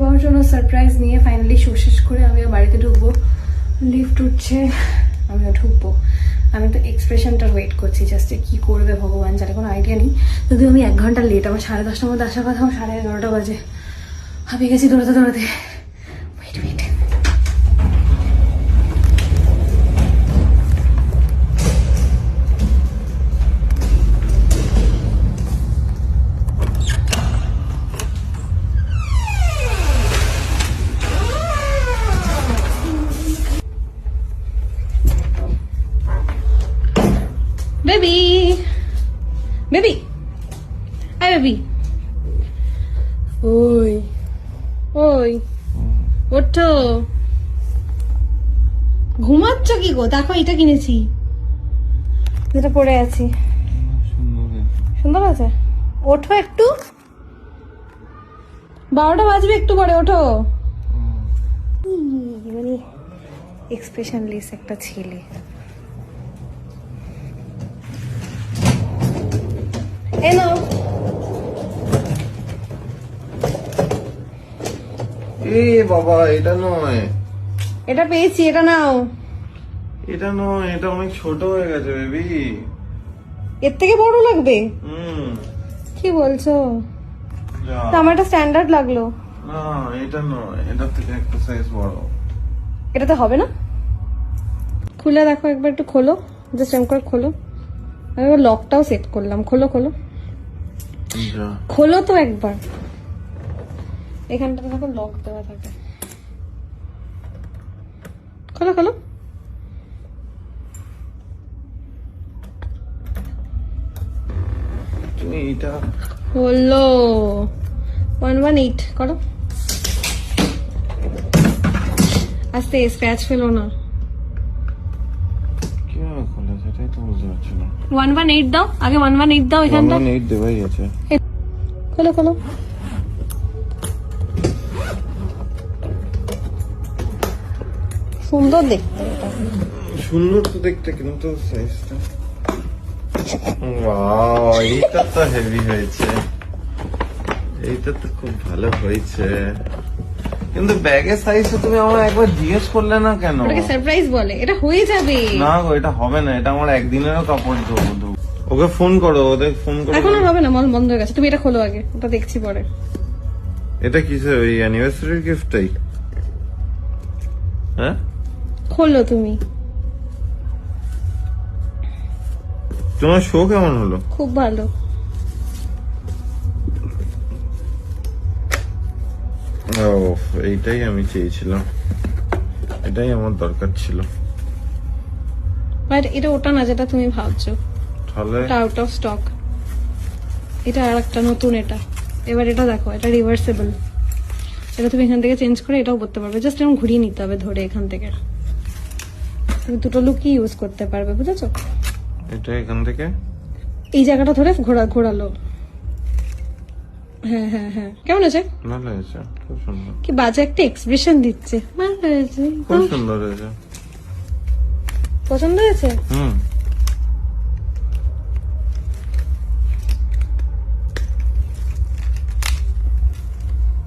বাবার জন্য সারপ্রাইজ নিয়ে ফাইনালি শেষ করে আমিও বাড়িতে ঢুকবো। লিফট উঠছে, আমিও ঢুকবো। আমি তো এক্সপ্রেশনটা ওয়েট করছি, জাস্ট কি করবে ভগবান জানে, কোনো আইডিয়া নেই। যদিও আমি 1 ঘন্টা লেট, আমার 10:30টার মধ্যে আসার কথা, আমার 11:30 বাজে। হাঁপিয়ে গেছি দৌড়াতে দৌড়াতে। Wait wait, baby baby hi baby, ওই ওই ওঠো, ঘুমাচ্ছ কি গো? দেখো এটা কিনেছি, যেটা পরে আছি। সুন্দর আছে, ওঠো একটু, 12টা বাজবে একটু পরে, ওঠো। মানে এক্সপ্রেশনলেস একটা ছেলে। এই নাও, এ বাবা, এটা নয়, এটা পেয়েছি, এটা নাও। এটা নয়, এটা অনেক ছোট হয়ে গেছে বেবি। এর থেকে বড় লাগবে? হুম, কি বলছো? যা। তো আমার এটা স্ট্যান্ডার্ড লাগলো। না, এটা নয়, এটার থেকে একটা সাইজ বড়। এটাতে হবে না? খুলে দেখো একবার, একটু খোলো, জাস্ট এম করে খোলো। আমি লকটাও সেট করলাম, খোলো খোলো যা। খোলো তো একবার। এখানটাতে দেখো লক দেওয়া থাকে, খোলো খোলো। তুমি এটা হলো 118 করো, আস্তে, স্ক্র্যাচ ফেলো না। কিভাবে খোলে সেটাই তো বুঝতে পারছি না। 118 দাও আগে, 118 দাও এখানটা। 118 দেওয়াই আছে। খোলো খোলো, সুন্দর দেখতে এটা। সুন্দর তো দেখতে, কিন্তু সাইজটা, ওয়াও, এইটা তো হেভি হয়েছে, এইটা তো খুব ভালো হয়েছে। কিন্তু ব্যাগের সাইজটা তুমি আমার একবার জিজ্ঞেস করলে না কেন? ওটাকে সারপ্রাইজ বলে, এটা হয়ে যাবে। না গো, এটা হবে না, এটা আমার একদিনেরও কাপড় ধোবো। ওকে ফোন করো, ওদের ফোন করো। এখন আর হবে না, মল বন্ধ হয়ে গেছে। তুমি এটা খোলো আগে, ওটা দেখছি পরে। এটা কিসের, ওই অ্যানিভার্সারির গিফটটাই? হ্যাঁ, খোলো তুমি। তোমার শো কেমন হলো? খুব ভালো। ও, এইটাই আমি চেয়েছিলাম, এটাই আমার দরকার ছিল। বাট এটা ওটা না যেটা তুমি ভাবছো, তাহলে এটা আউট অফ স্টক। এটা আর একটা নতুন, এটা এবার এটা দেখো, এটা রিভার্সেবল। এটা তুমি এখান থেকে চেঞ্জ করে এটাও করতে পারবে, জাস্ট এরকম ঘুরিয়ে নিতে হবে ধরে এখান থেকে। তুমি দুটো লুকই ইউজ করতে পারবে, বুঝেছো? এটা এখান থেকে এই জায়গাটা ধরে ঘোরালো। হ্যাঁ হ্যাঁ হ্যাঁ, কেমন আছে? ভালো হয়েছে, খুব সুন্দর, কি বাজে একটা এক্সপ্রেশন দিচ্ছে। ভালো হয়েছে, খুব সুন্দর হয়েছে। পছন্দ হয়েছে? হুম,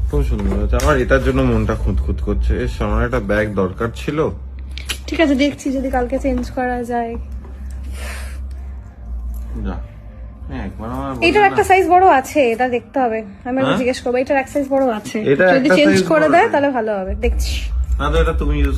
খুব সুন্দর হয়েছে। আমার এটার জন্য মনটা খুঁতখুত করছে, এর সময় একটা ব্যাগ দরকার ছিল। ঠিক আছে, দেখছি যদি কালকে চেঞ্জ করা যায়। যা, একবার আমার এটার একটা সাইজ বড় আছে, এটা দেখতে হবে। আমি একবার জিজ্ঞেস করবো, এটার এক সাইজ বড় আছে, এটার যদি একটা চেঞ্জ size করে বড় দেয় আছে। তাহলে ভালো হবে, দেখছি। না তো, এটা তুমি ইউজ